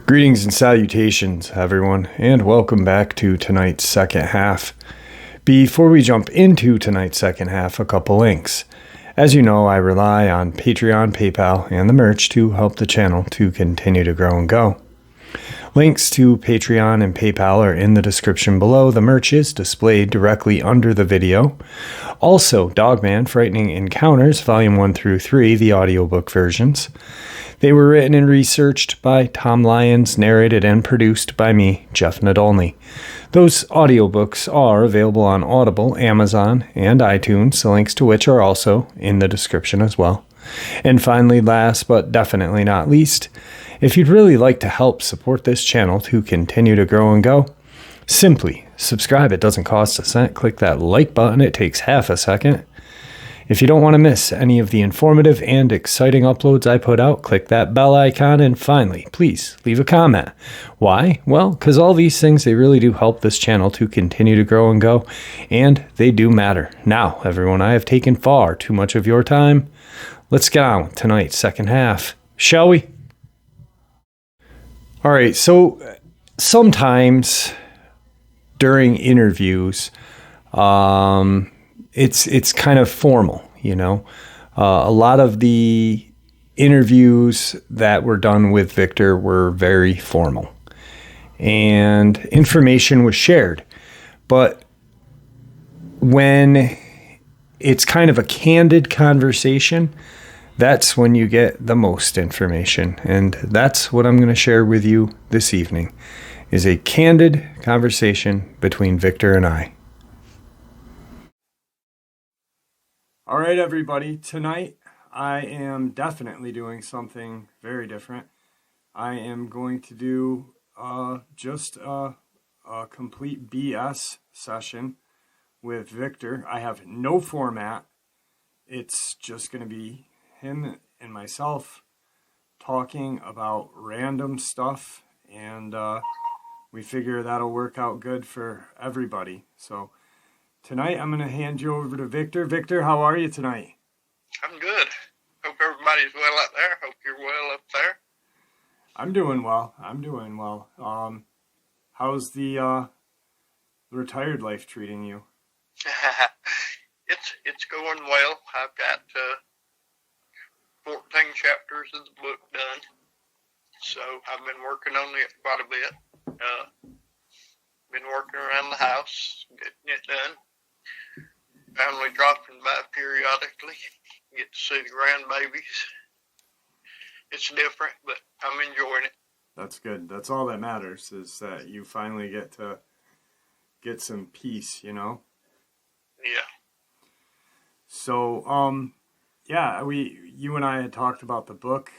Greetings and salutations, everyone, and welcome back to tonight's second half. Before we jump into tonight's second half, a couple links. As you know, I rely on Patreon, PayPal, and the merch to help the channel to continue to grow and go. Links to Patreon and PayPal are in the description below. The merch is displayed directly under the video. Also, Dogman, Frightening Encounters, Volume 1 through 3, the audiobook versions. They were written and researched by Tom Lyons, narrated and produced by me, Jeff Nadolny. Those audiobooks are available on Audible, Amazon, and iTunes, the links to which are also in the description as well. And finally, last but definitely not least, if you'd really like to help support this channel to continue to grow and go, simply subscribe. It doesn't cost a cent. Click that like button. It takes half a second. If you don't want to miss any of the informative and exciting uploads I put out, click that bell icon. And finally, please leave a comment. Why? Well, because all these things, they really do help this channel to continue to grow and go, and they do matter. Now, everyone, I have taken far too much of your time. Let's get on with tonight's second half, shall we? All right, so sometimes during interviews, it's kind of formal, you know. A lot of the interviews that were done with Victor were very formal, and information was shared. But when it's kind of a candid conversation, that's when you get the most information. And that's what I'm going to share with you this evening, is a candid conversation between Victor and I. All right, everybody. Tonight, I am definitely doing something very different. I am going to do just a complete BS session with Victor. I have no format. It's just going to be him and myself talking about random stuff, and we figure that'll work out good for everybody. So tonight I'm going to hand you over to Victor. Victor, how are you tonight? I'm good. Hope everybody's well out there. Hope you're well up there. I'm doing well. How's the retired life treating you? It's going well. I've got 14 chapters of the book done, so I've been working on it quite a bit. Been working around the house, getting it done. Family dropping by periodically. Get to see the grandbabies. It's different, but I'm enjoying it. That's good. That's all that matters, is that you finally get to get some peace, you know? Yeah. So, yeah, you and I had talked about the book.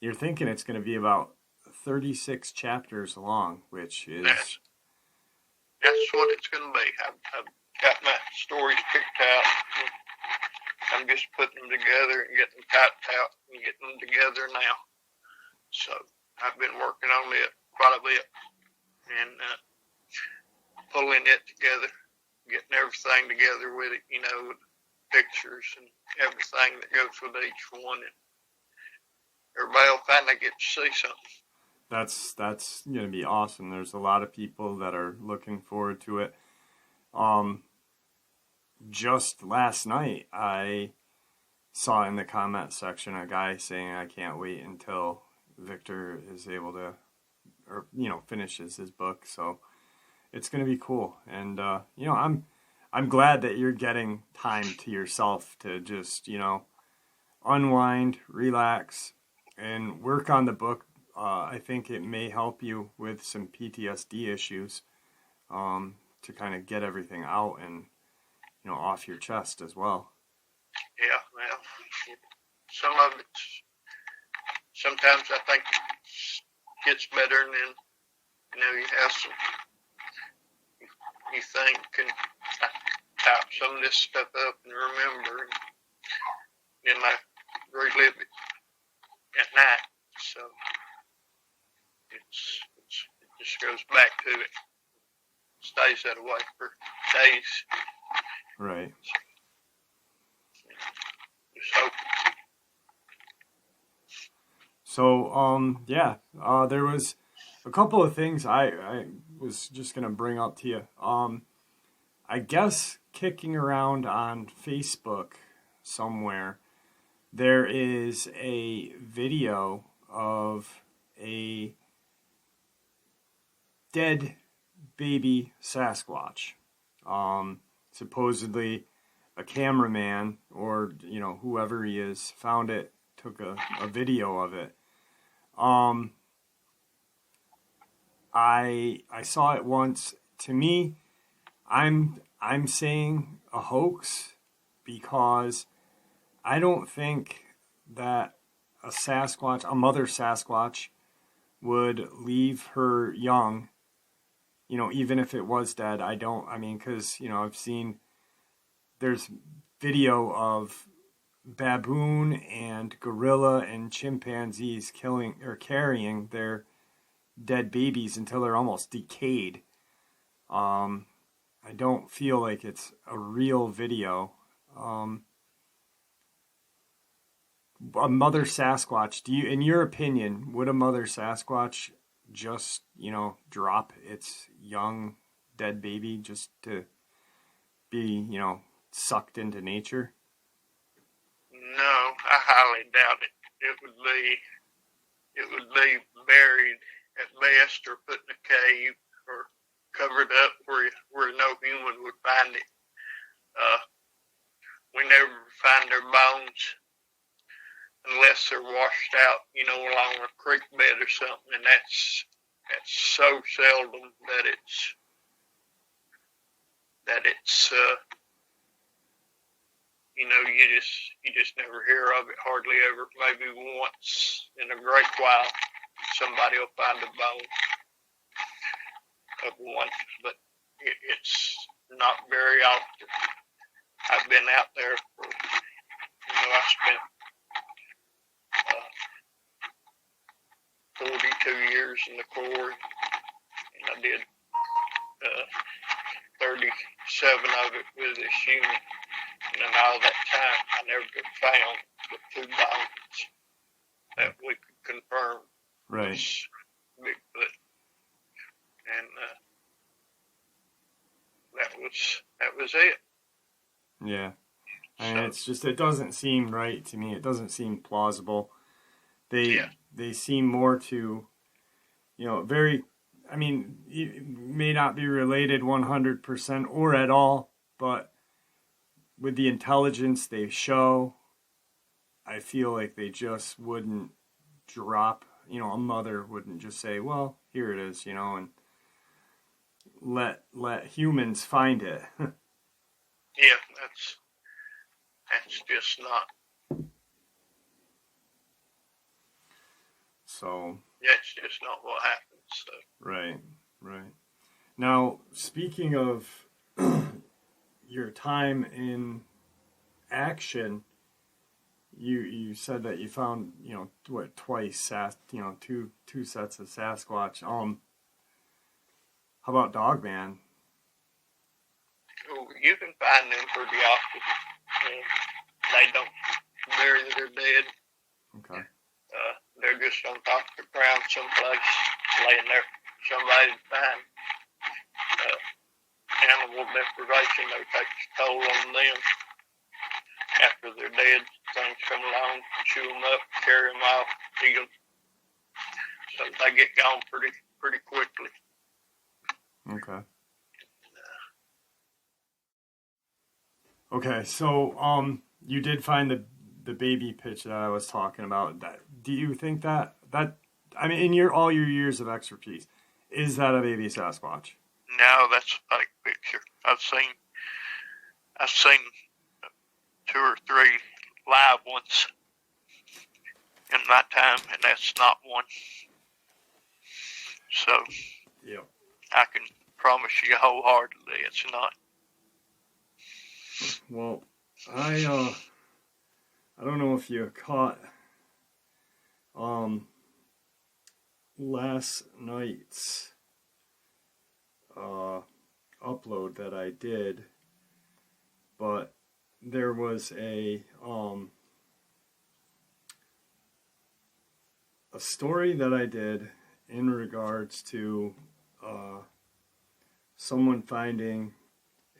You're thinking it's going to be about 36 chapters long, which is... That's what it's going to be. I've got my stories picked out. I'm just putting them together and getting them typed out and getting them together now. So I've been working on it quite a bit and pulling it together, getting everything together with it, you know, with pictures and everything that goes with each one. And everybody will finally get to see something. That's going to be awesome. There's a lot of people that are looking forward to it. Just last night, I saw in the comment section a guy saying, I can't wait until Victor is able to, or, you know, finishes his book. So it's going to be cool. And, you know, I'm glad that you're getting time to yourself to just, you know, unwind, relax, and work on the book. I think it may help you with some PTSD issues, to kind of get everything out and, you know, off your chest as well. Yeah, well, some of it, sometimes I think it gets better, and then, you know, you have some, you think, and type some of this stuff up and remember, and then I relive it at night, so it just goes back to it, stays that way for days. Right. Just hope. So, yeah, there was a couple of things I was just gonna bring up to you. I guess kicking around on Facebook somewhere, there is a video of a dead baby Sasquatch. Supposedly a cameraman or, whoever he is found it, took a video of it. I saw it once. To me, I'm saying a hoax because I don't think that a mother Sasquatch would leave her young, even if it was dead. Because, I've seen, there's video of baboon and gorilla and chimpanzees killing or carrying their dead babies until they're almost decayed. I don't feel like it's a real video. A mother Sasquatch, in your opinion, would a mother Sasquatch just, drop its young dead baby just to be, sucked into nature? No, I highly doubt it. It would be buried at best, or put in a cave, or covered up where no human would find it. We never find their bones unless they're washed out, along a creek bed or something, and that's so seldom that it's you just never hear of it, hardly ever. Maybe once in a great while somebody will find a bone of one, but it's not very often. I've been out there for, I spent 42 years in the Corps, and I did 37 of it with this unit. And in all that time, I never found the 2 bones that we could confirm Right. was Bigfoot. And that was it. Yeah. It's just, it doesn't seem right to me. It doesn't seem plausible. They seem more to, very, it may not be related 100% or at all, but with the intelligence they show, I feel like they just wouldn't drop, a mother wouldn't just say, well, here it is, and let humans find it. Yeah, that's just not. So. That's just not what happens. So. Right. Now, speaking of your time in action, you said that you found, twice, two sets of Sasquatch. How about Dogman? You can find them pretty often. They don't bury their dead. Okay. They're just on top of the ground someplace, laying there. Somebody to find. Animal deprivation, they take its toll on them. After they're dead, things come along, chew them up, carry them off, eat them. So they get gone pretty quickly. Okay. Okay, so you did find the baby pitch that I was talking about. Do you think that in all your years of expertise, is that a baby Sasquatch? No, that's a fake picture. I've seen 2 or 3 live ones in my time, and that's not one. So, yeah, I can promise you wholeheartedly it's not. Well, I don't know if you caught last night's upload that I did. but there was a story that I did in regards to someone finding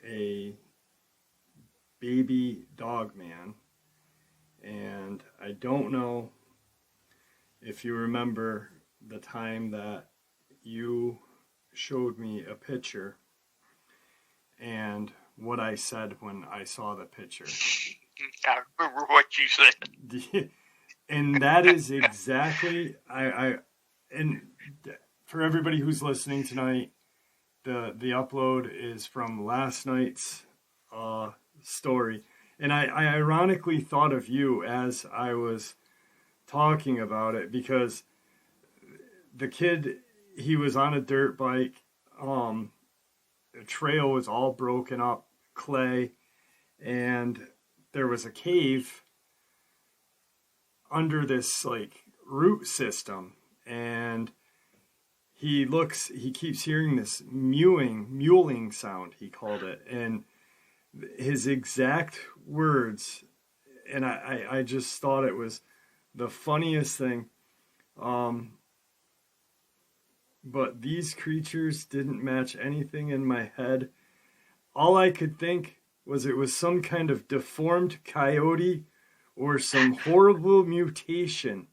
a baby Dogman, and I don't know if you remember the time that you showed me a picture and what I said when I saw the picture. I remember what you said. And that is exactly, and for everybody who's listening tonight, the upload is from last night's story. And I ironically thought of you as I was talking about it, because the kid, he was on a dirt bike. The trail was all broken up, clay, and there was a cave under this like root system, and he keeps hearing this mewling sound, he called it, and his exact words, and I just thought it was the funniest thing. But these creatures didn't match anything in my head. All I could think was it was some kind of deformed coyote or some horrible mutation.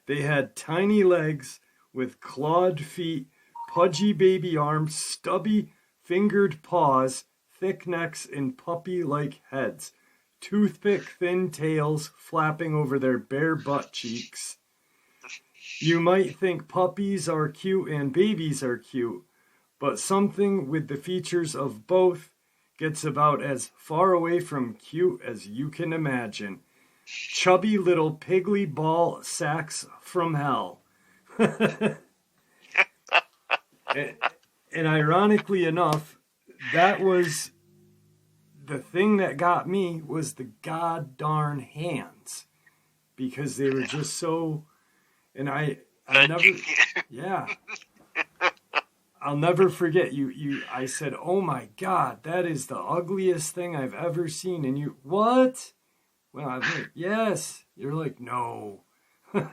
They had tiny legs with clawed feet, pudgy baby arms, stubby fingered paws, thick necks, and puppy-like heads. Toothpick thin tails flapping over their bare butt cheeks. You might think puppies are cute and babies are cute, but something with the features of both gets about as far away from cute as you can imagine. Chubby little piggly ball sacks from hell. And ironically enough, that was the thing that got me, was the god darn hands, because they were just so, and I never, yeah, I'll never forget I said, oh my God, that is the ugliest thing I've ever seen. And you, what? Well, I'm like, yes. You're like, no. Oh,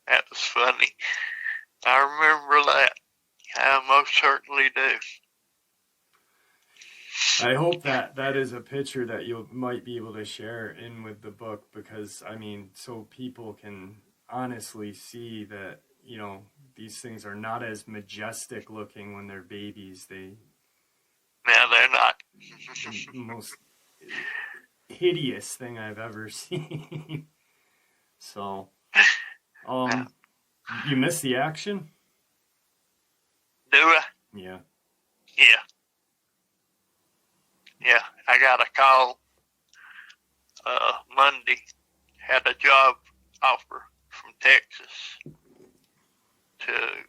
that was funny. I remember that. I most certainly do. I hope that is a picture that you might be able to share in with the book, because, I mean, so people can honestly see that, you know, these things are not as majestic looking when they're babies. No, they're not. The most hideous thing I've ever seen. So, you missed the action? Do I? Yeah. Yeah. Yeah, I got a call Monday. Had a job offer from Texas to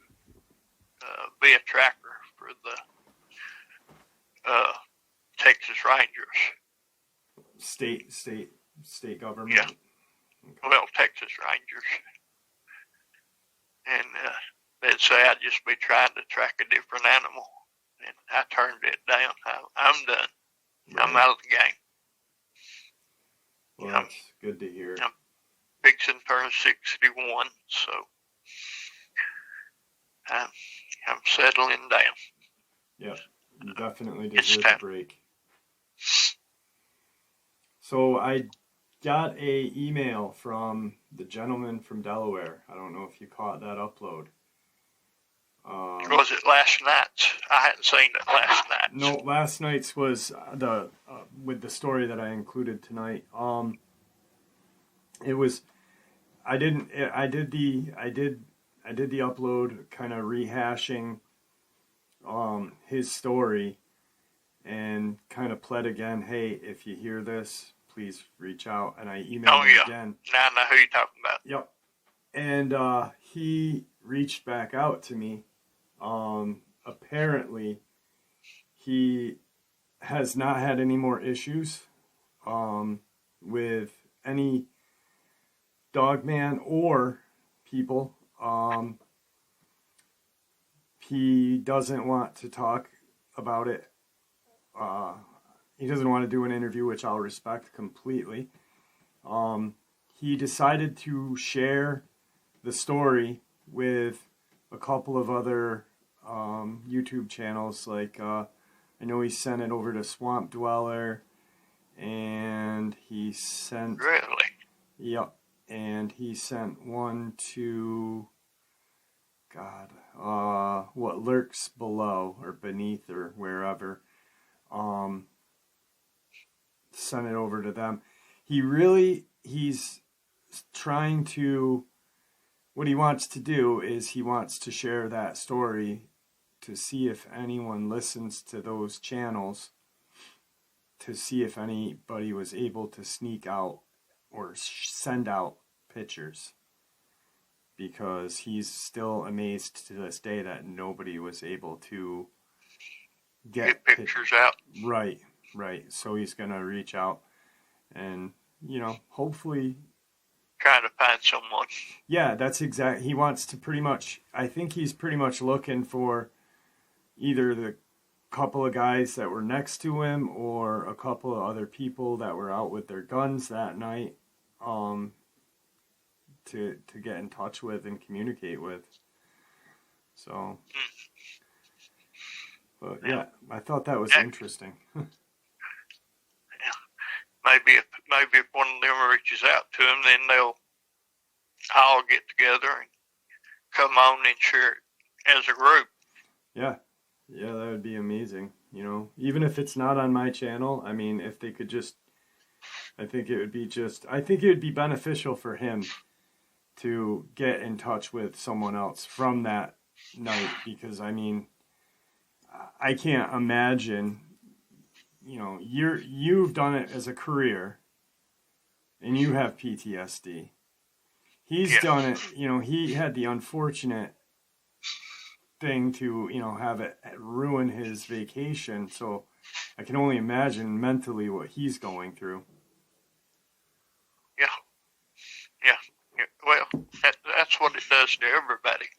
be a tracker for the Texas Rangers. State government? Yeah. Okay. Well, Texas Rangers. And they'd say I'd just be trying to track a different animal. And I turned it down. I'm done. Right. I'm out of the game. Well, that's good to hear. I'm fixing to turn 61, so I'm settling down. Yeah, you definitely deserve a break. So I got a email from the gentleman from Delaware. I don't know if you caught that upload. Was it last night's? I hadn't seen it last night. No, last night's was the with the story that I included tonight. It was, I did the upload, kind of rehashing his story, and kind of pled again, hey, if you hear this, please reach out. And I emailed him again. Now I know who you're talking about. Yep. And he reached back out to me. Apparently he has not had any more issues with any Dogman or people. He doesn't want to talk about it. He doesn't want to do an interview, which I'll respect completely. He decided to share the story with a couple of other YouTube channels. Like, I know he sent it over to Swamp Dweller, and he sent... Really? Yep. And he sent one to... God, what lurks below or beneath or wherever. Sent it over to them. He's trying to, what he wants to do is he wants to share that story to see if anyone listens to those channels, to see if anybody was able to sneak out or send out pictures. Because he's still amazed to this day that nobody was able to get pictures out. Right. So he's going to reach out and, hopefully... Trying to find someone. Yeah, that's exact. He wants to pretty much... I think he's pretty much looking for either the couple of guys that were next to him or a couple of other people that were out with their guns that night. To get in touch with and communicate with. So, but yeah, I thought that was interesting. Yeah. Maybe if one of them reaches out to him, then they'll all get together and come on and share it as a group. Yeah, that would be amazing. Even if it's not on my channel, I mean, if they could just, I think it would be beneficial for him to get in touch with someone else from that night, because I mean, I can't imagine, you've done it as a career and you have PTSD. He's done it, he had the unfortunate thing to, have it ruin his vacation. So I can only imagine mentally what he's going through. Yeah. Well, that's what it does to everybody.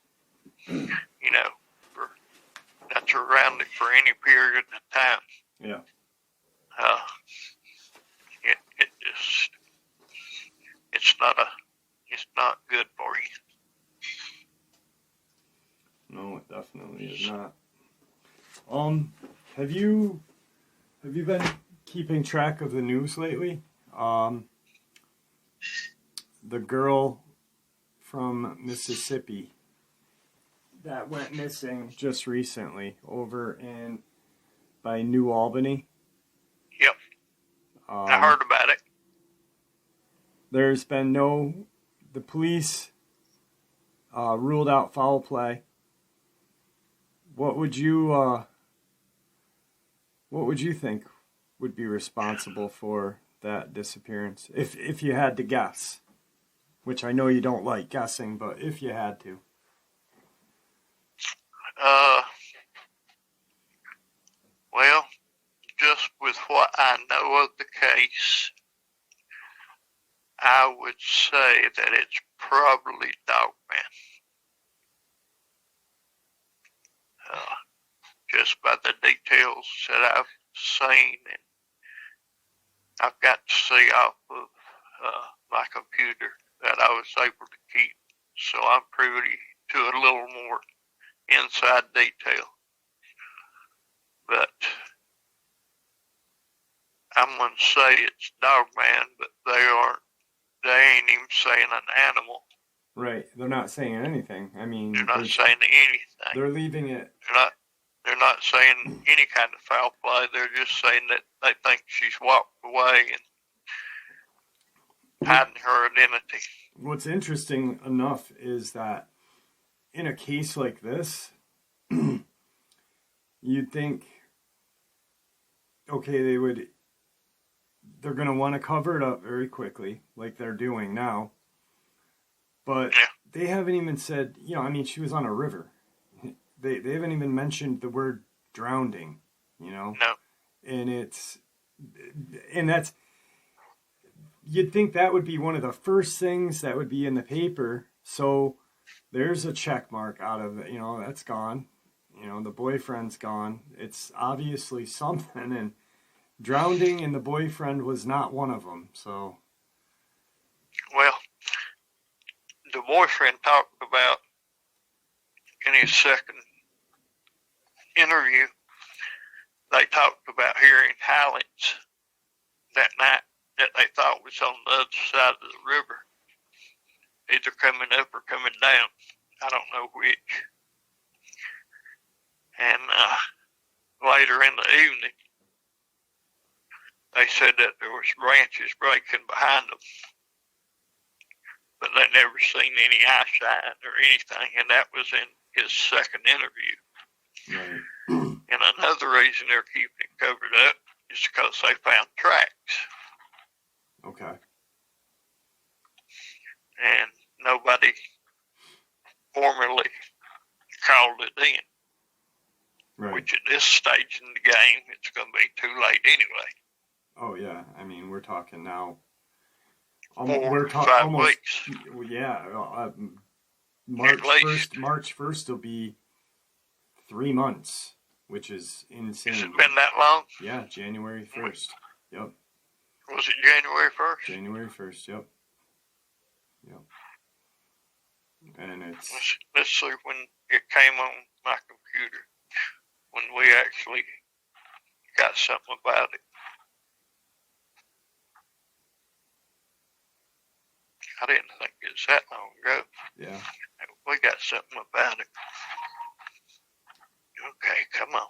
That's around it for any period of time. Yeah. It's not good for you. No, it definitely is not. Have you been keeping track of the news lately? The girl from Mississippi that went missing just recently over by New Albany. Yep. I heard about it. There's been the police ruled out foul play. What would you think would be responsible for that disappearance, if you had to guess? Which I know you don't like guessing, but if you had to. Well, just with what I know of the case, I would say that it's probably Dogman. Just by the details that I've seen, and I've got to see off of my computer that I was able to keep, so I'm privy to a little more inside detail. But I'm going to say it's Dogman, but they ain't even saying an animal. Right, they're not saying anything. I mean, they're not saying anything. They're leaving it. They're not saying any kind of foul play. They're just saying that they think she's walked away and hiding her identity. What's interesting enough is that in a case like this, you'd think, okay, they're going to want to cover it up very quickly, like they're doing now. But they haven't even said, she was on a river. They haven't even mentioned the word drowning, No. And that's, you'd think that would be one of the first things that would be in the paper. So there's a check mark out of it, that's gone. the boyfriend's gone. It's obviously something, and drowning and the boyfriend was not one of them, so. Well, the boyfriend talked about in his second interview, they talked about hearing howlings that night that they thought was on the other side of the river, either coming up or coming down. I don't know which. And later in the evening, they said that there was branches breaking behind them, but they never seen any eyesight or anything, and that was in his second interview. Right. And another reason they're keeping it covered up is because they found tracks. Okay. And nobody formally called it in. Right. Which at this stage in the game, it's going to be too late anyway. Oh yeah, I mean we're talking now. 4 to 5 weeks. Yeah, March 1st will be 3 months, which is insane. Has it been that long? Yeah, January 1st. Yep. Was it January 1st? January 1st. Yep. And it's. Let's see when it came on my computer. When we actually got something about it. I didn't think it was that long ago. Yeah. We got something about it. Okay, come on.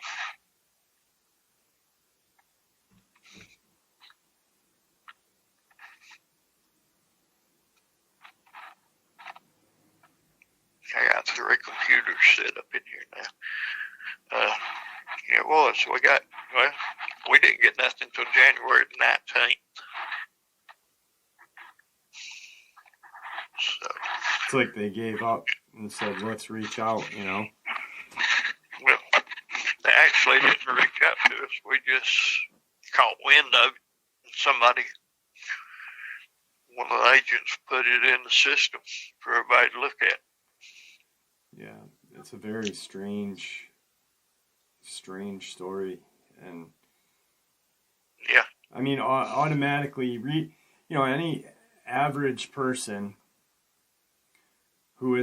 I got 3 computers set up in here now. It was. We didn't get nothing until January the 19th. So. It's like they gave up and said, let's reach out, Well, they actually didn't reach out to us. We just caught wind of it. One of the agents put it in the system for everybody to look at. Yeah, it's a very strange story, and yeah, I mean, automatically, any average person who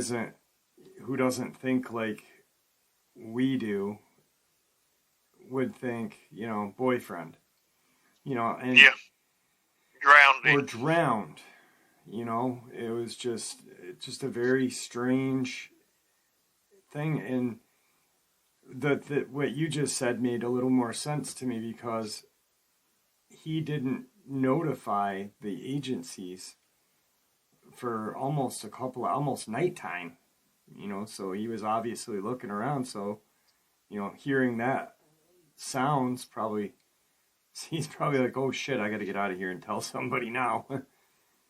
doesn't think like we do would think, boyfriend, and yeah, drowning or drowned, it was just a very strange thing, and what you just said made a little more sense to me because he didn't notify the agencies for almost nighttime, so he was obviously looking around, so, hearing that sounds he's probably like, oh shit, I gotta get out of here and tell somebody now.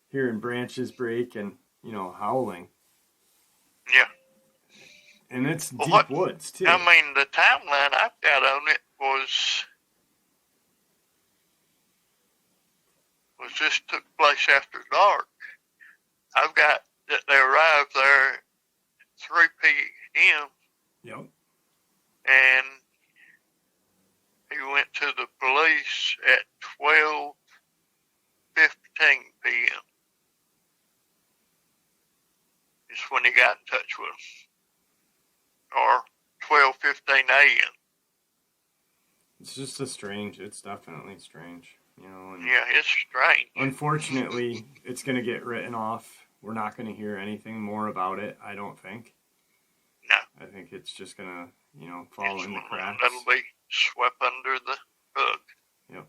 Hearing branches break and, howling. Yeah. And it's deep woods, too. I mean, the timeline I've got on it was this took place after dark. I've got that they arrived there at 3 p.m. Yep. And he went to the police at 12:15 p.m. is when he got in touch with them. Or 12:15 a.m. It's just it's definitely strange, And yeah, it's strange. Unfortunately, it's going to get written off. We're not going to hear anything more about it, I don't think. No. I think it's just going to, fall in the cracks. That'll be swept under the rug. Yep.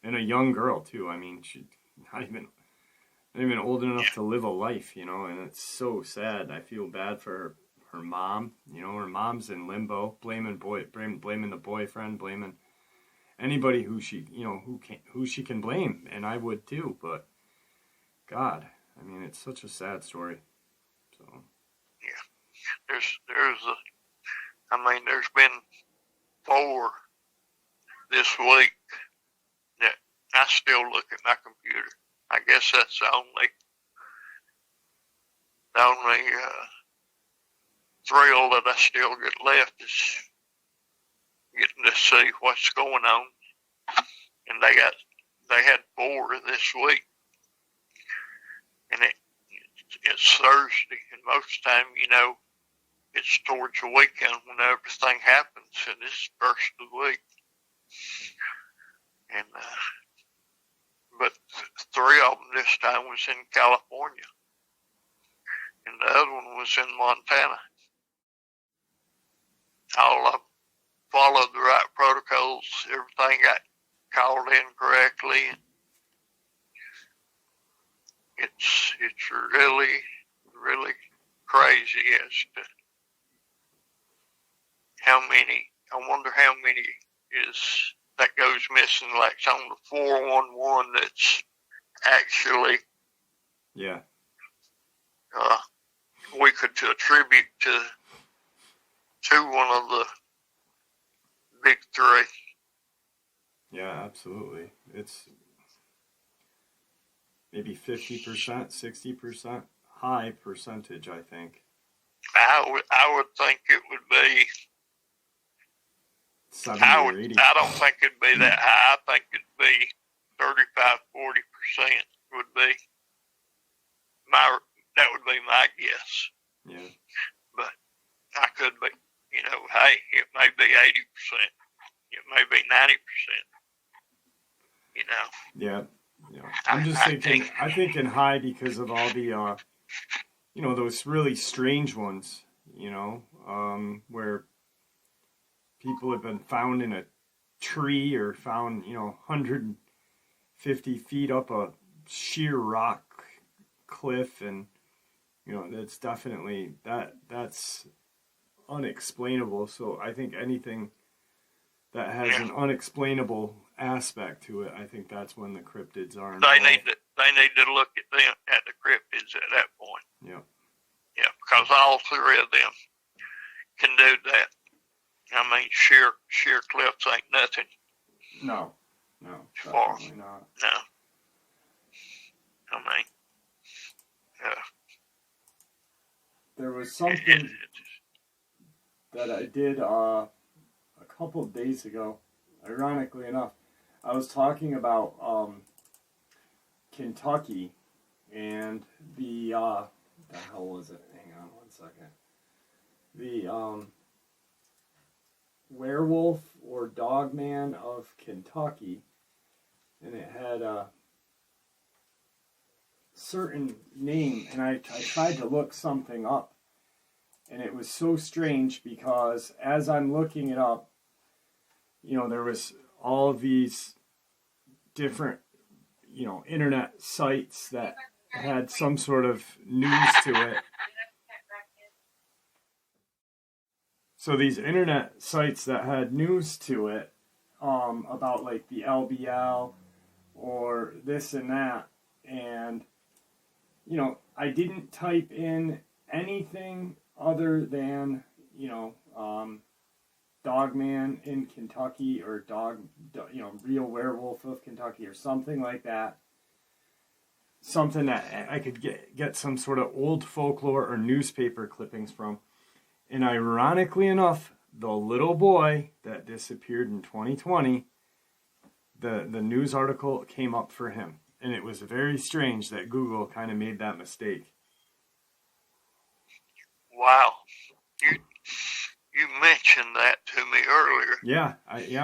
And a young girl, too. I mean, she's not even old enough to live a life, and it's so sad. I feel bad for her mom. Her mom's in limbo, blaming the boyfriend, blaming anybody who she can blame, and I would too. But God, I mean, it's such a sad story. So yeah, there's been 4 this week that I still look at my computer. I guess that's the only thrill that I still get left is getting to see what's going on. And they had 4 this week, and it's Thursday, and most time, it's towards the weekend when everything happens, and this is first of the week. And but 3 of them this time was in California, and the other one was in Montana. All of them followed the right protocols. Everything got called in correctly. It's really, really crazy as to how many. I wonder how many that goes missing. Like on the 411 that's actually we could attribute to one of the big 3. Yeah, absolutely. It's maybe 50%, 60% high percentage, I think. I would think it would be 70 or 80. I don't think it'd be that high. I think it'd be 35-40% would be that would be my guess. Yeah. But I could be, hey, it may be 80%. It may be 90%. Yeah. I'm just thinking. I'm thinking high because of all the, those really strange ones. Where people have been found in a tree or found, 150 feet up a sheer rock cliff, and that's definitely that's unexplainable. So I think anything that has an unexplainable aspect to it, I think that's when the cryptids are involved. They need to look at them at the cryptids at that point. Yeah. Yeah, because all 3 of them can do that. I mean, sheer cliffs ain't nothing. No, definitely not. No. I mean, there was something that I did a couple of days ago. Ironically enough, I was talking about Kentucky and the hell was it? Hang on one second. The werewolf or Dogman of Kentucky, and it had a certain name, and I tried to look something up, and it was so strange because as I'm looking it up, there was all of these different, internet sites that had some sort of news to it. So these internet sites that had news to it, about like the LBL or this and that, and I didn't type in anything other than Dogman in Kentucky or real werewolf of Kentucky or something like that. Something that I could get some sort of old folklore or newspaper clippings from. And ironically enough, the little boy that disappeared in 2020, the news article came up for him. And it was very strange that Google kind of made that mistake. Wow. You mentioned that to me earlier. Yeah,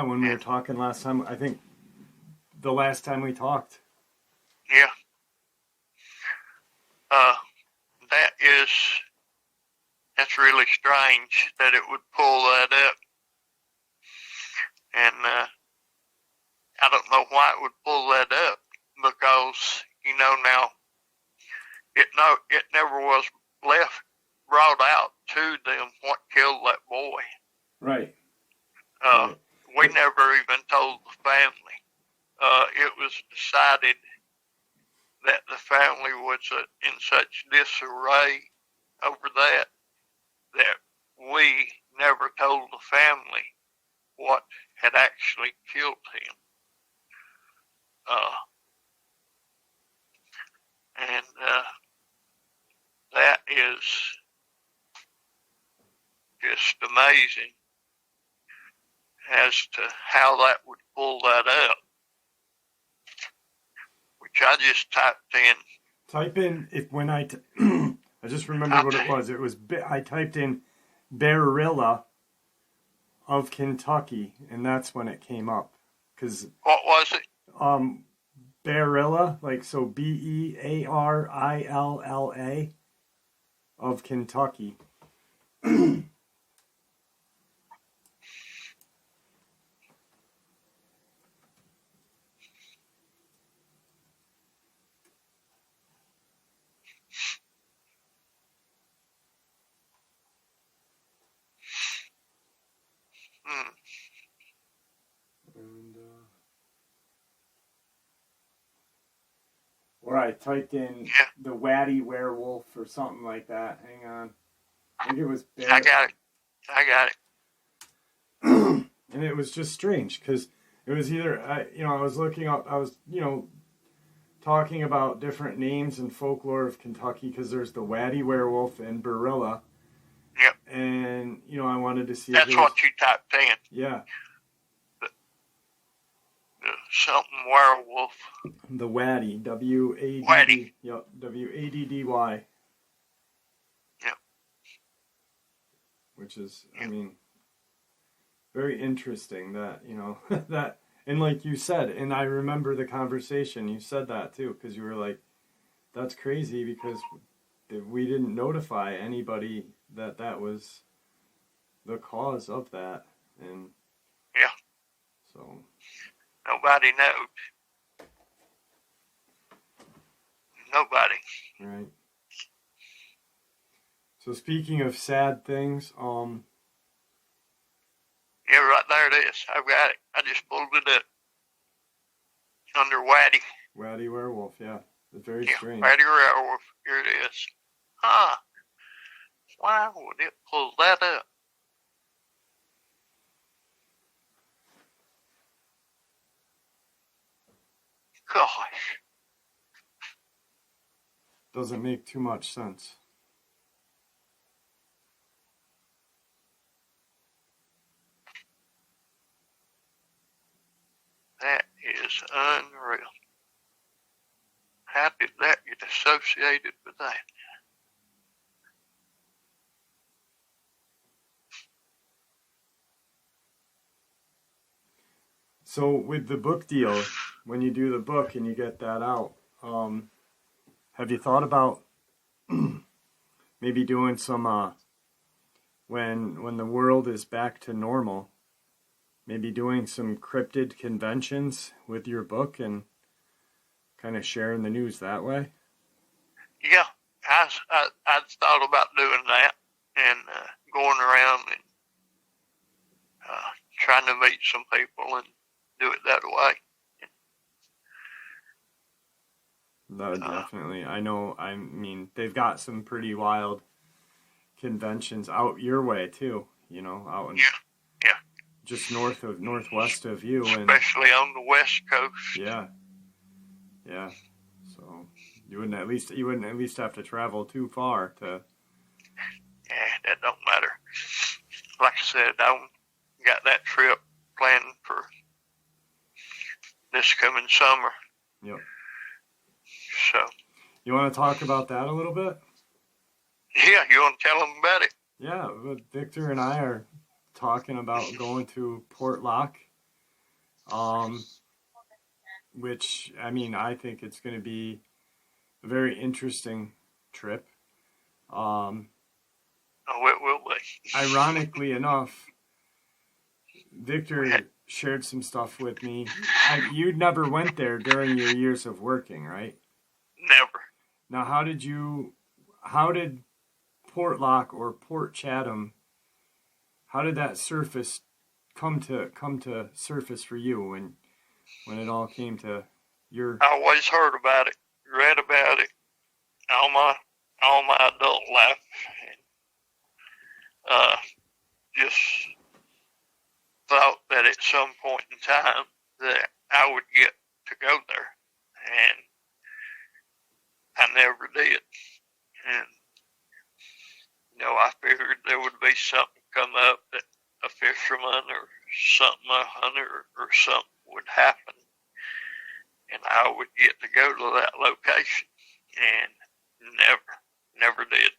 when we were talking last time, I think the last time we talked. Yeah. That's really strange that it would pull that up. And I don't know why it would pull that up, because now it never was brought out to them what killed that boy. Right. We never even told the family. It was decided that the family was in such disarray over that we never told the family what had actually killed him. And that is just amazing as to how that would pull that up. Which I just typed in. Type in, I just remembered what it was. It was, I typed in Barilla of Kentucky, and that's when it came up. What was it? Barilla, like, so Bearilla of Kentucky. And, or I typed in the Waddy werewolf or something like that. Hang on. I think it was I got it. And it was just strange because it was either, I was looking up, I was, talking about different names in Folklore of Kentucky because there's the Waddy werewolf and Barilla. Yep. And, I wanted to see. That's what you typed in. Yeah. The something werewolf. The Waddy. W-A-D-D. Waddy. Yep. W-A-D-D-Y. Yep. Which is, very interesting that, that, and like you said, and I remember the conversation, you said that too, because you were like, that's crazy because we didn't notify anybody that was the cause of that. And yeah, so nobody knows. Nobody. Right. So speaking of sad things, yeah, right there it is. I've got it. I just pulled it up. Under Waddy. Waddy werewolf, yeah. It's very strange. Waddy werewolf. Here it is. Huh. Why would it pull that up? Gosh. Doesn't make too much sense. That is unreal. How did that get associated with that? So with the book deal, when you do the book and you get that out, have you thought about maybe doing some, when the world is back to normal, maybe doing some cryptid conventions with your book and kind of sharing the news that way? Yeah, I thought about doing that and going around and trying to meet some people and do it that way. That would definitely, they've got some pretty wild conventions out your way too, out in just northwest of you, especially on the west coast. Yeah. So you wouldn't at least have to travel too far to. Yeah, that don't matter. Like I said, I got that trip planned for this coming summer. Yep. So. You want to talk about that a little bit? Yeah, you want to tell them about it? Yeah, Victor and I are talking about going to Portlock, which, I think it's going to be a very interesting trip. Oh, it will be. Ironically enough, Victor shared some stuff with me. You never went there during your years of working, right? Never. Now, how did Portlock or Port Chatham, how did that surface come to surface for you when it all came to your? I always heard about it, read about it, all my adult life, and just thought that at some point in time that I would get to go there, and I never did. And I figured there would be something come up that a fisherman or something, a hunter or something would happen, and I would get to go to that location, and never did.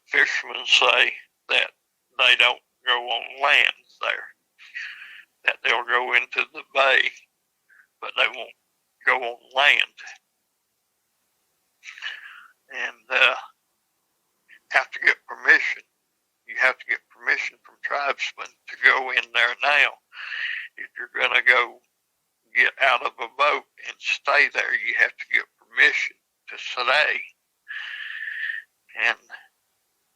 Fishermen say that they don't go on land there, that they'll go into the bay, but they won't go on land. And have to get permission. You have to get permission from tribesmen to go in there now. If you're going to go get out of a boat and stay there, you have to get permission to stay. And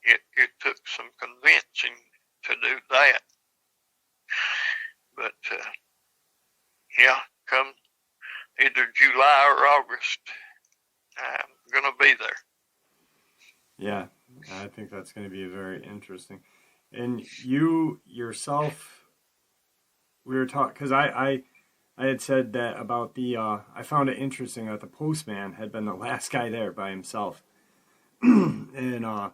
it took some convincing to do that. But, come either July or August, I'm going to be there. Yeah, I think that's going to be very interesting. And you yourself, we were talking, because I had said that about the, I found it interesting that the postman had been the last guy there by himself. And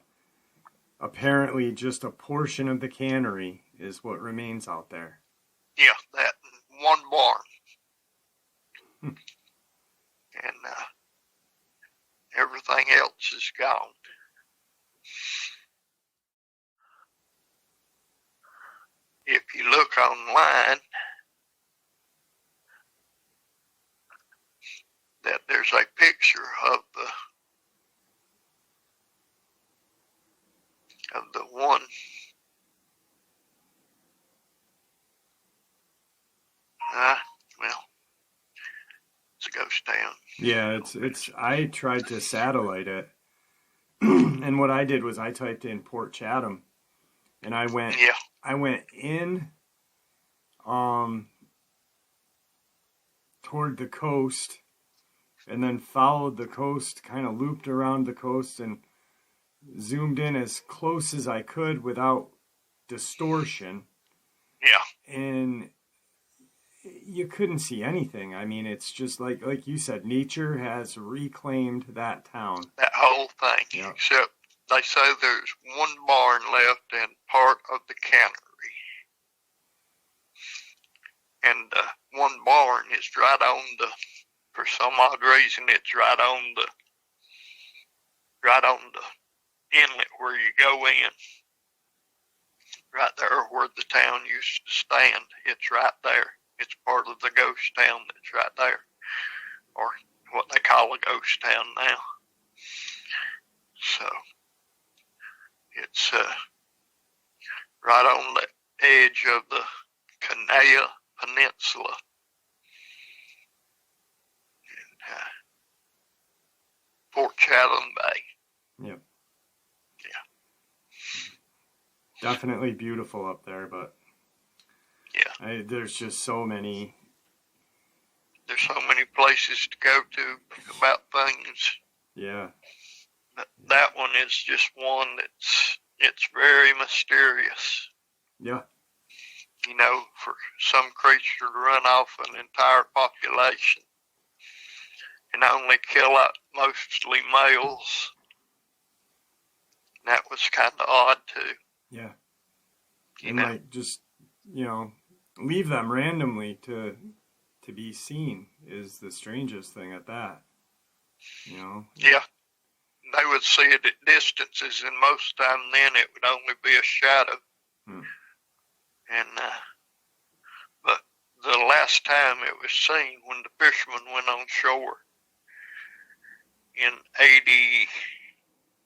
apparently just a portion of the cannery is what remains out there. Yeah, that one barn. And everything else is gone. If you look online, that there's a picture of the one it's a ghost town. Yeah, it's I tried to satellite it. And what I did was I typed in Port Chatham, and I went in toward the coast, and then followed the coast, kind of looped around the coast, and zoomed in as close as I could without distortion. Yeah. And you couldn't see anything. I mean, it's just like you said, nature has reclaimed that town. That whole thing. Yep. Except they say there's one barn left and part of the cannery. And one barn is right on for some odd reason, it's right on the inlet where you go in. Right there where the town used to stand. It's right there. It's part of the ghost town that's right there. Or what they call a ghost town now. So, it's right on the edge of the Kanaya Peninsula. And, Port Chatham Bay. Yep. Yeah. Definitely beautiful up there, but yeah, there's just so many. There's so many places to go to about things. Yeah. That one is just one it's very mysterious. Yeah. You know, for some creature to run off an entire population and only kill out mostly males. That was kind of odd too. Yeah. And like just, leave them randomly to be seen is the strangest thing at that. Yeah. They would see it at distances, and most time then it would only be a shadow. And but the last time it was seen when the fishermen went on shore in 80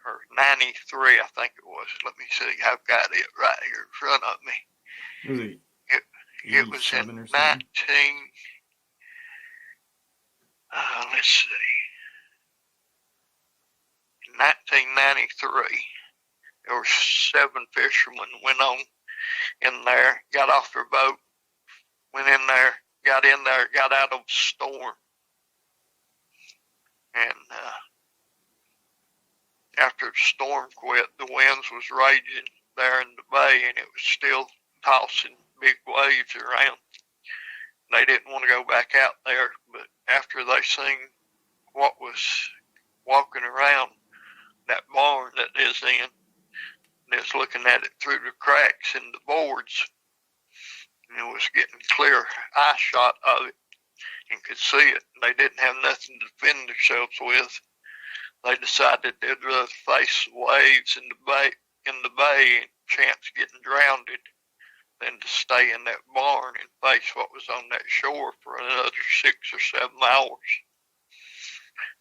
or 93, I think it was. Let me see. I've got it right here in front of me. It was in 19. Let's see. In 1993, there were 7 fishermen went on in there, got off their boat, went in there, got out of the storm. And after the storm quit, the winds was raging there in the bay, and it was still tossing big waves around. They didn't want to go back out there, but after they seen what was walking around that barn that is in, and was looking at it through the cracks in the boards, and it was getting clear eye shot of it and could see it. They didn't have nothing to defend themselves with. They decided they'd rather face the waves in the bay and chance getting drowned than to stay in that barn and face what was on that shore for another 6 or 7 hours.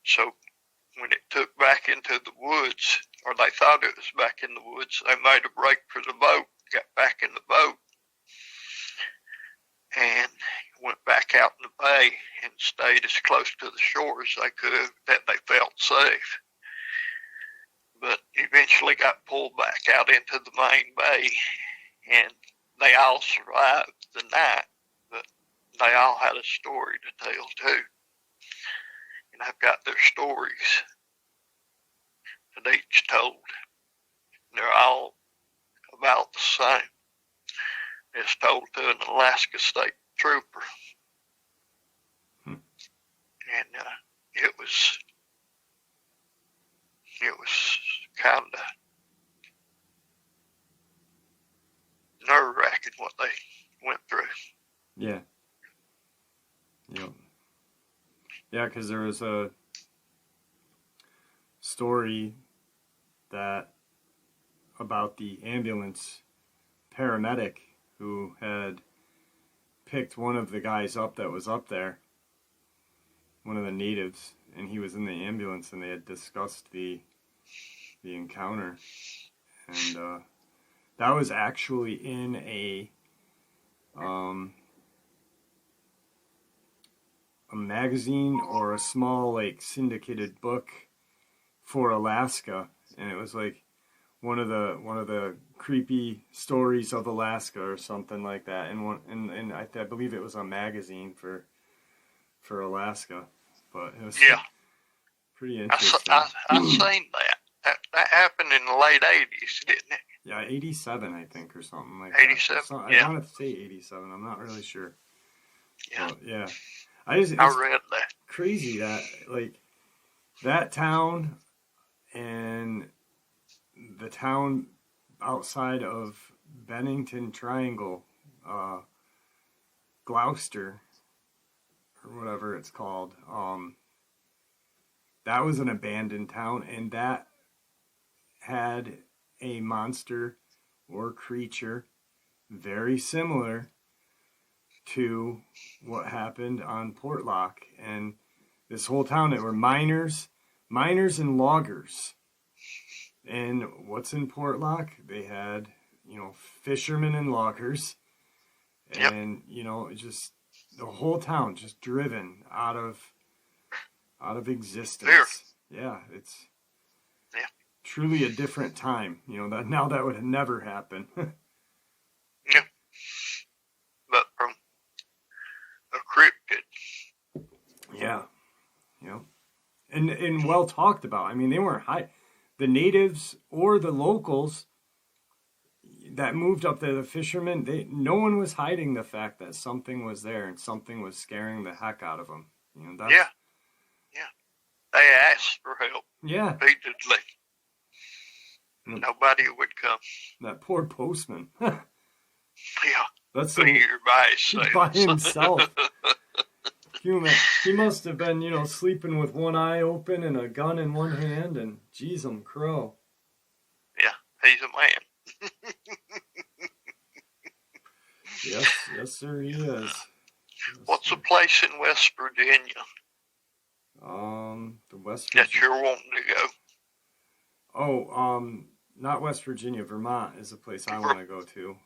So when it took back into the woods, or they thought it was back in the woods, they made a break for the boat, got back in the boat, and went back out in the bay and stayed as close to the shore as they could, that they felt safe. But eventually got pulled back out into the main bay, and they all survived the night, but they all had a story to tell too. And I've got their stories that each told. They're all about the same. It's told to an Alaska State Trooper. And it was kind of nerve-wracking what they went through. Yeah. Yep. Yeah, because there was a story about the ambulance paramedic who had picked one of the guys up that was up there, one of the natives, and he was in the ambulance, and they had discussed the encounter, and that was actually in a magazine or a small like syndicated book for Alaska, and it was like one of the creepy stories of Alaska or something like that, and I believe it was a magazine for Alaska, but it was pretty interesting. I've seen that. That happened in the late 80s, didn't it? Yeah, 87, I think, or something like 87, that. yeah. I want to say 87. I'm not really sure. Yeah. But, yeah. I read that. Crazy that, like, that town and the town outside of Bennington Triangle, Gloucester, or whatever it's called, that was an abandoned town, and that had a monster or creature very similar to what happened on Portlock. And this whole town, there were miners and loggers. And what's in Portlock? They had, fishermen and loggers. And, just the whole town just driven out of existence. Fear. Yeah, it's truly a different time. That would never happen. Yeah. But from a cryptid. Yeah. And well talked about. I mean, they weren't the natives or the locals that moved up there, the fishermen, no one was hiding the fact that something was there and something was scaring the heck out of them. Yeah. They asked for help. Yeah. Repeatedly. Nobody would come. That poor postman. Yeah. That's by himself. He must have been, sleeping with one eye open and a gun in one hand, and geez, crow. Yeah, he's a man. Yes, sir, he is. What's a place in West Virginia? The West Virginia. That you're wanting to go? Oh, not West Virginia. Vermont is a place I want to go to.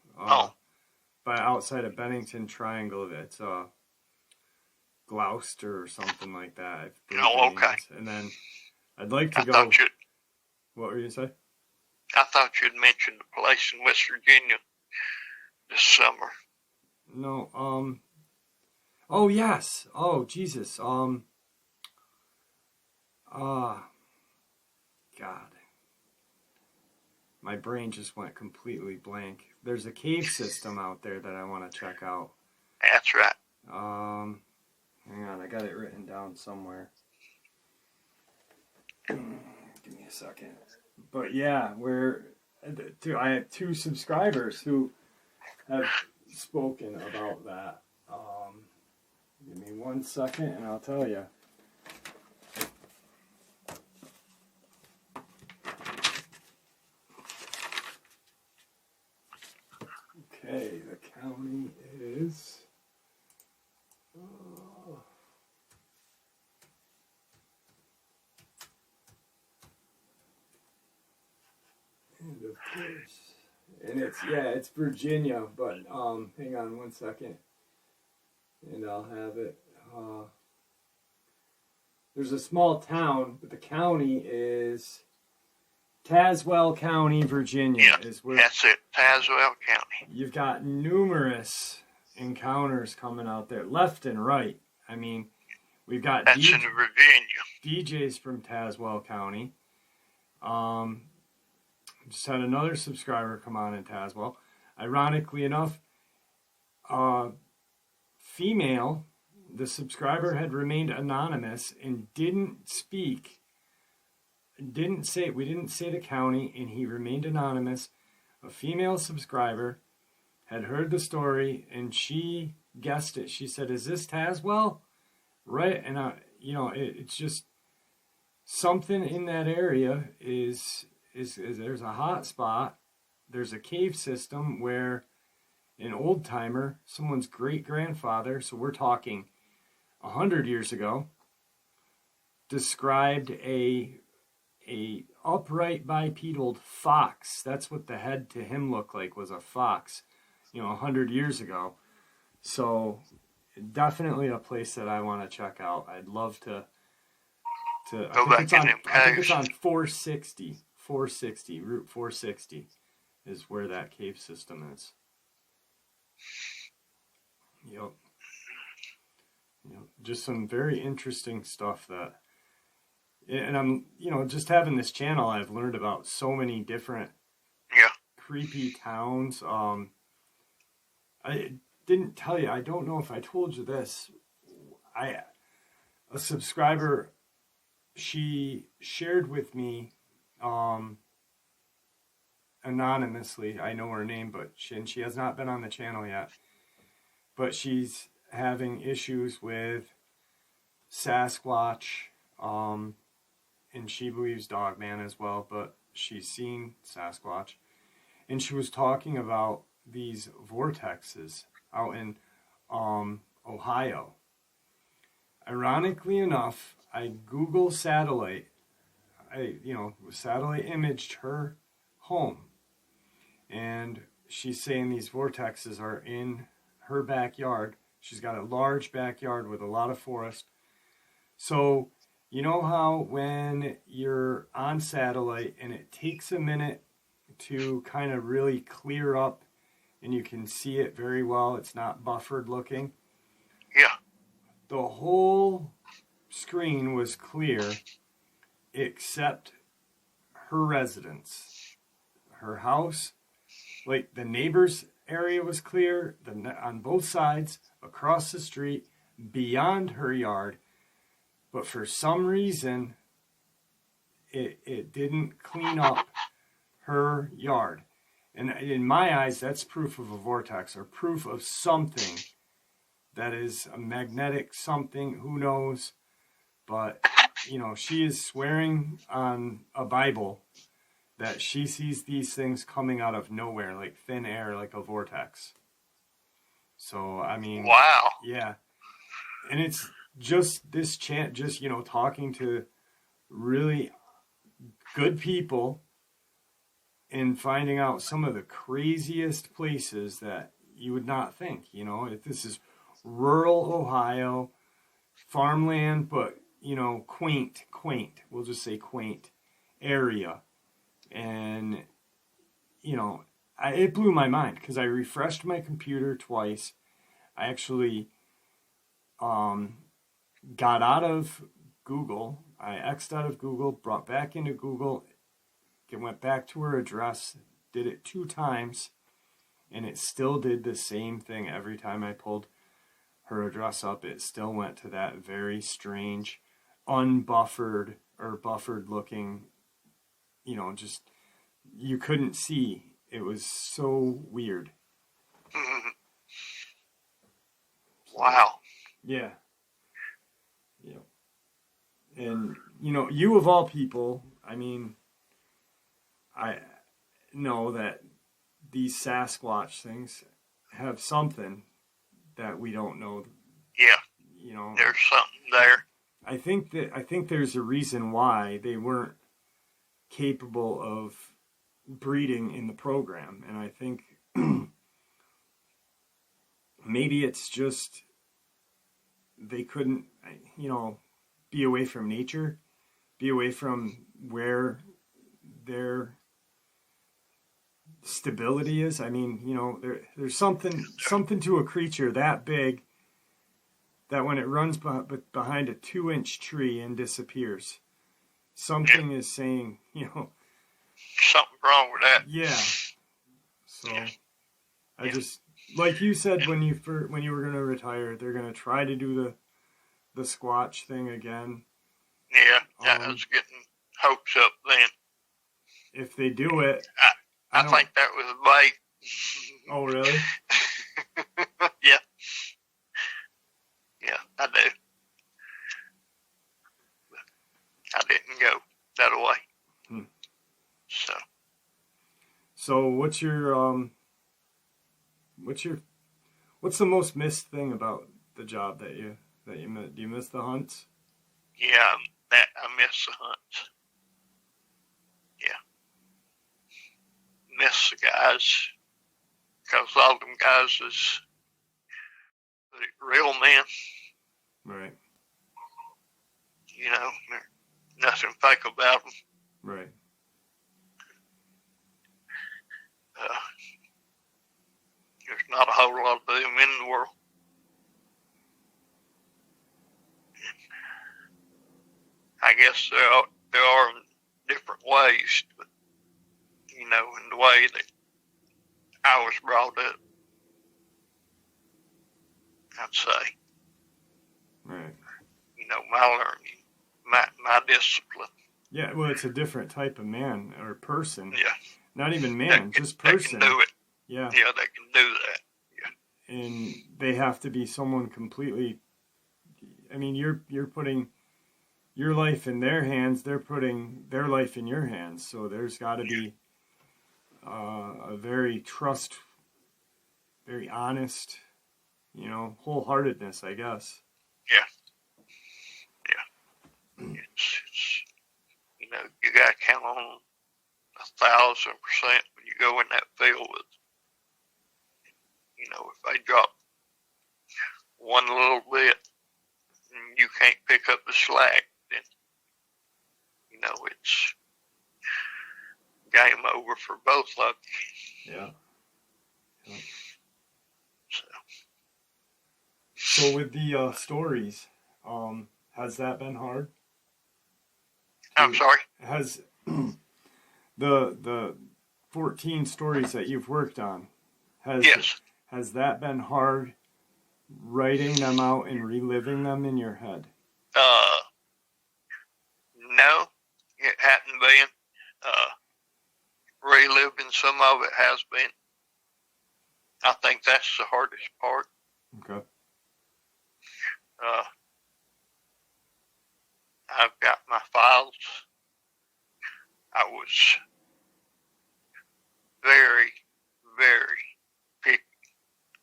By outside of Bennington Triangle, it's Gloucester or something like that. Oh, okay. And then I'd like to go. What were you going to say? I thought you'd mentioned a place in West Virginia this summer. No. Oh yes. Oh Jesus. God. My brain just went completely blank. There's a cave system out there that I want to check out. That's right. Hang on, I got it written down somewhere. Give me a second. But yeah, I have 2 subscribers who have spoken about that. Give me 1 second and I'll tell you. Okay, the county is... and of course, and it's Virginia, but hang on 1 second, and I'll have it. There's a small town, but the county is Tazewell County, Virginia. Yeah, is where that's it, Tazewell County. You've got numerous encounters coming out there, left and right. I mean, we've got that's in Virginia. DJs from Tazewell County. Just had another subscriber come on in Tazewell. Ironically enough, female, the subscriber had remained anonymous and didn't speak, we didn't say the county, and he remained anonymous. A female subscriber had heard the story and she guessed it. She said, "Is this Tazewell?" Right? And it's just something in that area is there's a hot spot. There's a cave system where an old timer, someone's great grandfather, so we're talking 100 years ago, described a upright bipedal fox. That's what the head to him looked like, was a fox, 100 years ago. So definitely a place that I want to check out. I'd love to I think it's on 460, Route 460 is where that cave system is. Yep. Just some very interesting stuff that, and I'm, just having this channel, I've learned about so many different creepy towns. I didn't tell you, I don't know if I told you this. A subscriber, she shared with me, anonymously, I know her name, but she has not been on the channel yet, but she's having issues with Sasquatch, and she believes Dogman as well, but she's seen Sasquatch, and she was talking about these vortexes out in Ohio. Ironically enough, I Google satellite, satellite imaged her home, and she's saying these vortexes are in her backyard. She's got a large backyard with a lot of forest. So, you know how when you're on satellite and it takes a minute to kind of really clear up and you can see it very well, it's not buffered looking? Yeah. The whole screen was clear except her residence. Her house, like the neighbor's area was clear on both sides, across the street, beyond her yard. But for some reason, it didn't clean up her yard. And in my eyes, that's proof of a vortex, or proof of something that is a magnetic something, who knows. But, she is swearing on a Bible that she sees these things coming out of nowhere, like thin air, like a vortex. So, I mean... Wow. Yeah. And it's just this chant, just, talking to really good people and finding out some of the craziest places that you would not think, if this is rural Ohio, farmland, but, quaint, we'll just say quaint area. And, it blew my mind because I refreshed my computer twice. I actually got out of Google. I X'd out of Google, brought back into Google, went back to her address, did it 2 times, and it still did the same thing. Every time I pulled her address up, it still went to that very strange, unbuffered or buffered looking, just you couldn't see. It was so weird. Mm-hmm. Wow. Yeah. Yeah. And, you know, you of all people, I mean, I know that these Sasquatch things have something that we don't know. Yeah. You know, there's something there. I think there's a reason why they weren't capable of breeding in the program, and I think maybe it's just they couldn't, you know, be away from nature, be away from where their stability is. I mean, you know, there's something to a creature that big that when it runs behind a 2-inch tree and disappears, something is saying, you know, something wrong with that. Yeah. So I just, like you said, when you were going to retire, they're going to try to do the Squatch thing again. Yeah, I was getting hopes up then. If they do it, I think that was a bait. Oh, really? Yeah. Yeah, I do. But I didn't go that way. So what's the most missed thing about the job that you miss? Do you miss the hunts? Yeah, I miss the hunts. Yeah. Miss the guys. Because all them guys is real men. Right. You know, there's nothing fake about them. Right. There's not a whole lot of them in the world. I guess there are in different ways, but, you know, in the way that I was brought up, I'd say. Right. You know, my learning, my discipline. Yeah, well, it's a different type of man or person. Yeah. Not even man, just person. They can do it. Yeah. Yeah, they can do that. Yeah. And they have to be someone completely. I mean, you're putting your life in their hands. They're putting their life in your hands. So there's got to be a very very honest, you know, wholeheartedness, I guess. Yeah. Yeah. It's you know, you got to count on 1,000% when you go in that field with, you know, if they drop one little bit and you can't pick up the slack, then, you know, it's game over for both of you. Yeah. Yeah. So So with the stories, has that been hard? I'm sorry? Has the 14 stories that you've worked on, has that been hard writing them out and reliving them in your head? No, it hadn't been. Reliving some of it has been. I think that's the hardest part. Okay. I've got my files. I was very, very picky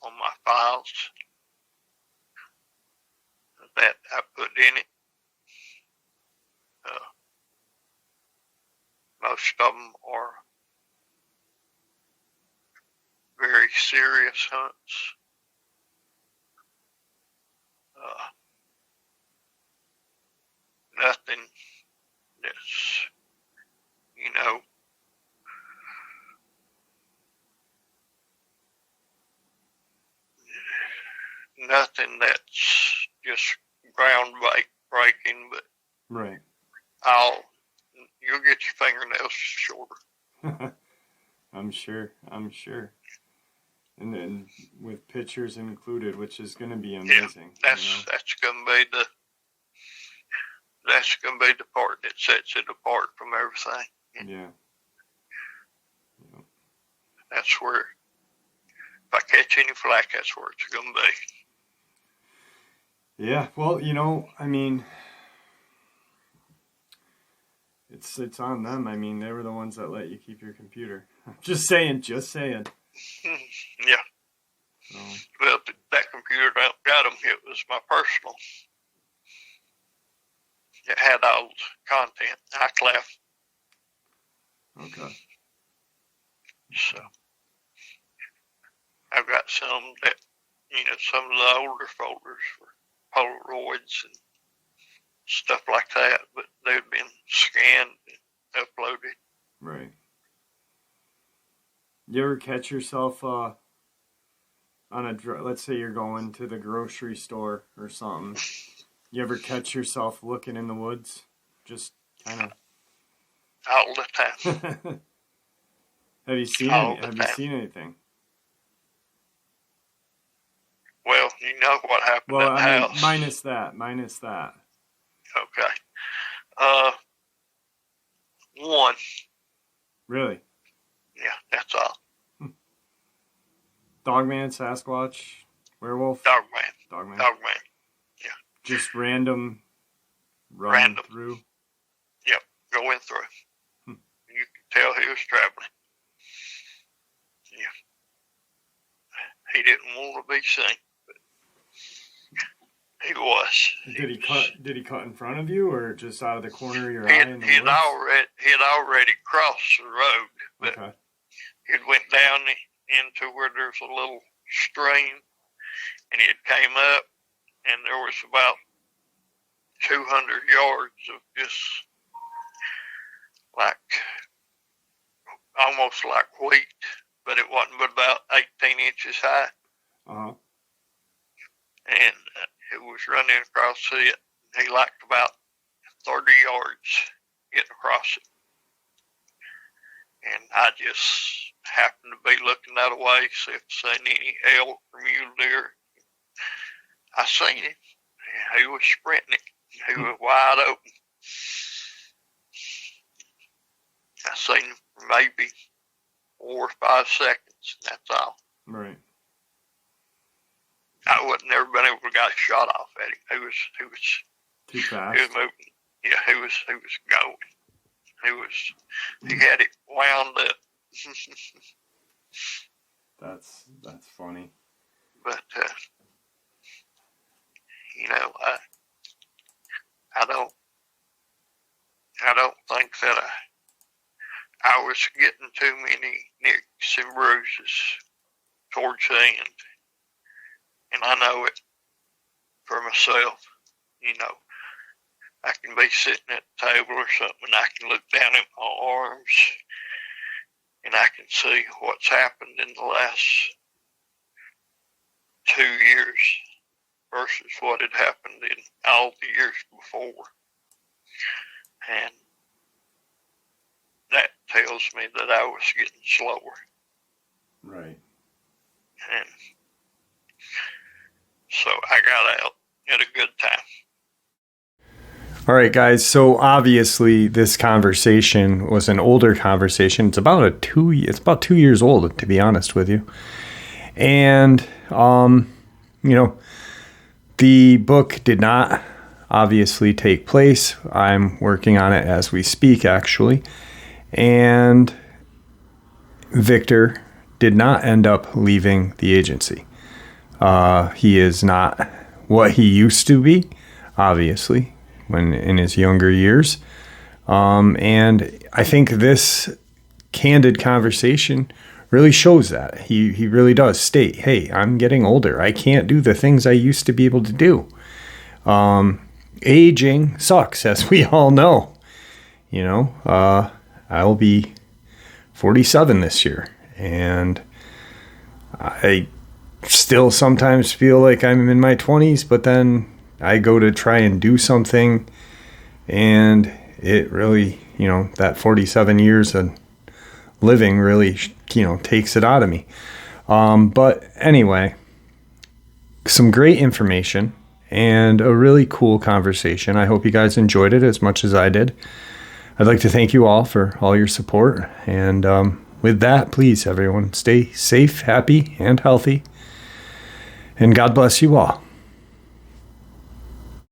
on my files that I put in it. Most of them are very serious hunts. Nothing that's, you know, nothing that's just groundbreaking, but Right. You'll get your fingernails shorter. I'm sure. And then with pictures included, which is going to be amazing. Yeah, that's going to be the part that sets it apart from everything. Yeah. That's where, if I catch any flack, that's where it's going to be. Yeah, well, you know, I mean, it's on them. I mean, they were the ones that let you keep your computer. Just saying. Yeah. So. Well, that computer I got them, it was my personal. It had all the content. iCloud. Okay. So, I've got some that, some of the older folders for Polaroids and stuff like that, but they've been scanned and uploaded. Right. You ever catch yourself on let's say you're going to the grocery store or something. You ever catch yourself looking in the woods? Just kind of all the time. Have you seen anything? Well, you know what happened at the house. Minus that. Okay. One. Really? Yeah, that's all. Dogman, Sasquatch, werewolf? Dogman. Yeah. Just random through? Yep, going through. You could tell he was traveling. Yeah. He didn't want to be seen, but he was. Did he cut in front of you, or just out of the corner of your eye in the woods? He had already crossed the road, but okay. It went down into where there's a little stream, and it came up, and there was about 200 yards of just almost like wheat, but it wasn't but about 18 inches high. Uh-huh. And it was running across it. He liked about 30 yards getting across it. And I just happened to be looking that way, see if I seen any elk or mule deer. I seen him. He was sprinting it. He was wide open. I seen him for maybe 4 or 5 seconds. That's all. Right. I wouldn't never been able to get a shot off at him. He was too fast. He was moving. Yeah, he was going. He had it wound up. That's funny. But I don't think that I was getting too many nicks and bruises towards the end. And I know it for myself. I can be sitting at the table or something, and I can look down at my arms, and I can see what's happened in the last 2 years versus what had happened in all the years before. And that tells me that I was getting slower. Right. And so I got out at a good time. All right, guys. So obviously, this conversation was an older conversation. It's about 2 years old, to be honest with you. And the book did not obviously take place. I'm working on it as we speak, actually. And Victor did not end up leaving the agency. He is not what he used to be, obviously, when in his younger years. And I think this candid conversation really shows that. He really does state, hey, I'm getting older. I can't do the things I used to be able to do. Aging sucks, as we all know. I'll be 47 this year, and I still sometimes feel like I'm in my 20s, but then I go to try and do something, and it really, that 47 years of living really, takes it out of me. But anyway, some great information and a really cool conversation. I hope you guys enjoyed it as much as I did. I'd like to thank you all for all your support, and with that, please, everyone, stay safe, happy, and healthy. And God bless you all.